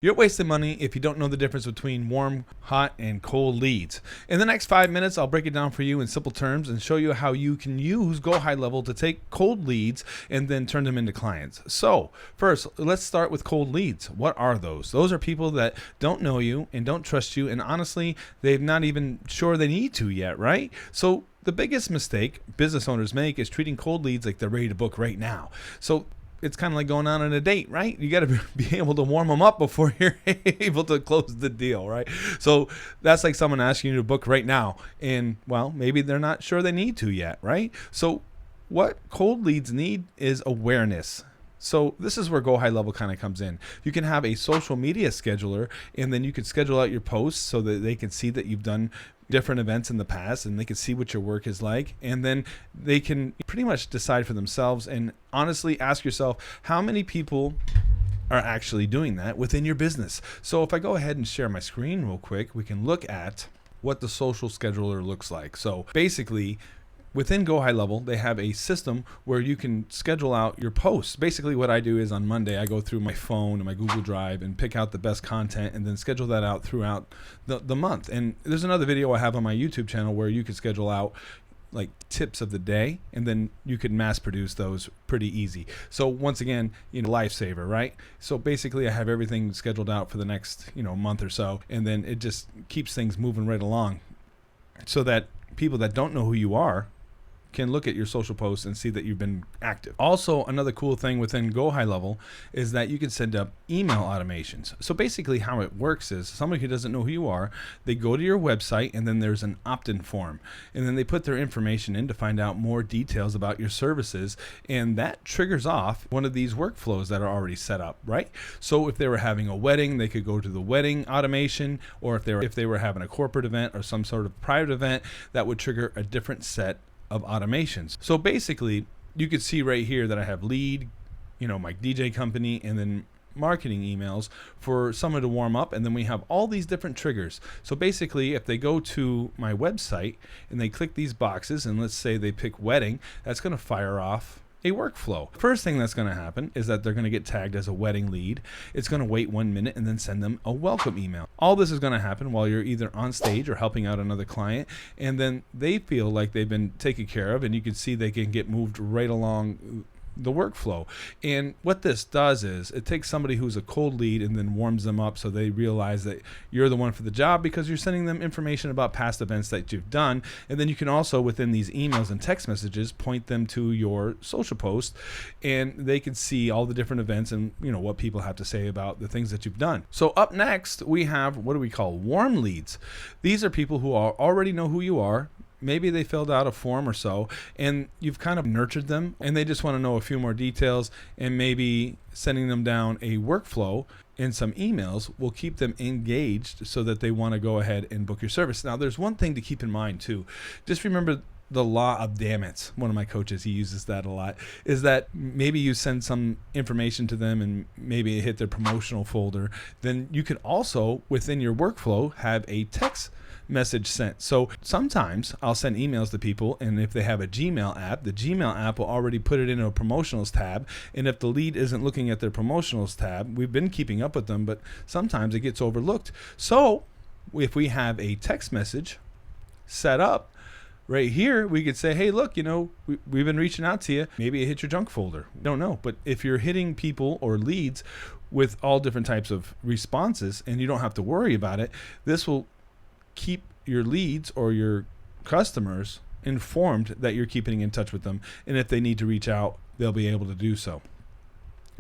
You're wasting money if you don't know the difference between warm, hot, and cold leads. In the next 5 minutes, I'll break it down for you in simple terms and show you how you can use Go High Level to take cold leads and then turn them into clients. So first, let's start with cold leads. What are those? Those are people that don't know you and don't trust you, and honestly, they're not even sure they need to yet, right? So the biggest mistake business owners make is treating cold leads like they're ready to book right now. So it's kind of like going on a date, right? You got to be able to warm them up before you're able to close the deal, right? So that's like someone asking you to book right now, and well, maybe they're not sure they need to yet, right? So what cold leads need is awareness. So this is where Go High Level kind of comes in. You can have a social media scheduler, and then you can schedule out your posts so that they can see that you've done different events in the past, and they can see what your work is like, and then they can pretty much decide for themselves. And honestly, ask yourself, how many people are actually doing that within your business? So if I go ahead and share my screen real quick, we can look at what the social scheduler looks like. So basically, within Go High Level, they have a system where you can schedule out your posts. Basically, what I do is on Monday, I go through my phone and my Google Drive and pick out the best content and then schedule that out throughout the month. And there's another video I have on my YouTube channel where you can schedule out like tips of the day, and then you could mass produce those pretty easy. So once again, lifesaver, right? So basically I have everything scheduled out for the next, month or so, and then it just keeps things moving right along so that people that don't know who you are can look at your social posts and see that you've been active. Also, another cool thing within Go High Level is that you can send up email automations. So basically how it works is somebody who doesn't know who you are, they go to your website, and then there's an opt-in form, and then they put their information in to find out more details about your services, and that triggers off one of these workflows that are already set up, right? So if they were having a wedding, they could go to the wedding automation, or if they were having a corporate event or some sort of private event, that would trigger a different set of automations. So basically, you could see right here that I have lead, my DJ company, and then marketing emails for someone to warm up, and then we have all these different triggers. So basically, if they go to my website and they click these boxes, and let's say they pick wedding, that's going to fire off a workflow. First thing that's going to happen is that they're going to get tagged as a wedding lead. It's going to wait 1 minute and then send them a welcome email. All this is going to happen while you're either on stage or helping out another client, and then they feel like they've been taken care of, and you can see they can get moved right along the workflow. And what this does is it takes somebody who's a cold lead and then warms them up so they realize that you're the one for the job, because you're sending them information about past events that you've done. And then you can also, within these emails and text messages, point them to your social post, and they can see all the different events and what people have to say about the things that you've done. So up next, we have what do we call warm leads. These are people who already know who you are. Maybe they filled out a form or so, and you've kind of nurtured them, and they just want to know a few more details, and maybe sending them down a workflow and some emails will keep them engaged so that they want to go ahead and book your service. Now, there's one thing to keep in mind too. Just remember the law of damn it. One of my coaches, he uses that a lot, is that maybe you send some information to them and maybe it hit their promotional folder. Then you could also, within your workflow, have a text message sent. So sometimes I'll send emails to people, and if they have a Gmail app, the Gmail app will already put it in a promotionals tab. And if the lead isn't looking at their promotionals tab, we've been keeping up with them, but sometimes it gets overlooked. So if we have a text message set up right here, we could say, hey, look, we've been reaching out to you. Maybe it hit your junk folder. Don't know. But if you're hitting people or leads with all different types of responses and you don't have to worry about it, this will keep your leads or your customers informed that you're keeping in touch with them. And if they need to reach out, they'll be able to do so.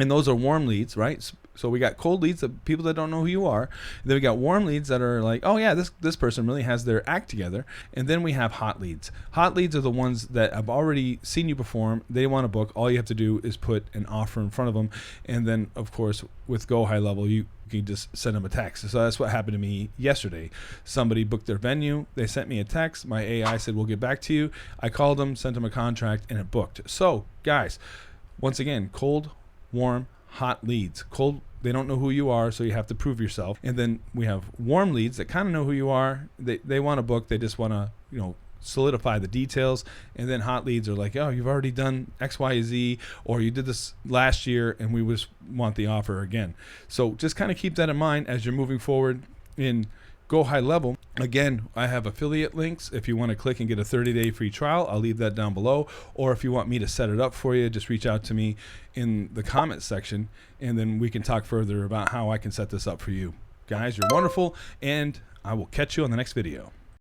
And those are warm leads, right? So we got cold leads, the people that don't know who you are. And then we got warm leads that are like, oh yeah, this person really has their act together. And then we have hot leads. Hot leads are the ones that have already seen you perform. They want to book. All you have to do is put an offer in front of them. And then, of course, with Go High Level, you can just send them a text. So that's what happened to me yesterday. Somebody booked their venue. They sent me a text. My AI said, we'll get back to you. I called them, sent them a contract, and it booked. So guys, once again, cold, warm, hot leads. Cold, they don't know who you are, so you have to prove yourself. And then we have warm leads that kind of know who you are. They want to book. They just want to, solidify the details. And then hot leads are like, oh, you've already done X, Y, Z, or you did this last year and we just want the offer again. So just kind of keep that in mind as you're moving forward in Go High Level. Again, I have affiliate links. If you want to click and get a 30-day free trial, I'll leave that down below. Or if you want me to set it up for you, just reach out to me in the comment section, and then we can talk further about how I can set this up for you. Guys, you're wonderful, and I will catch you on the next video.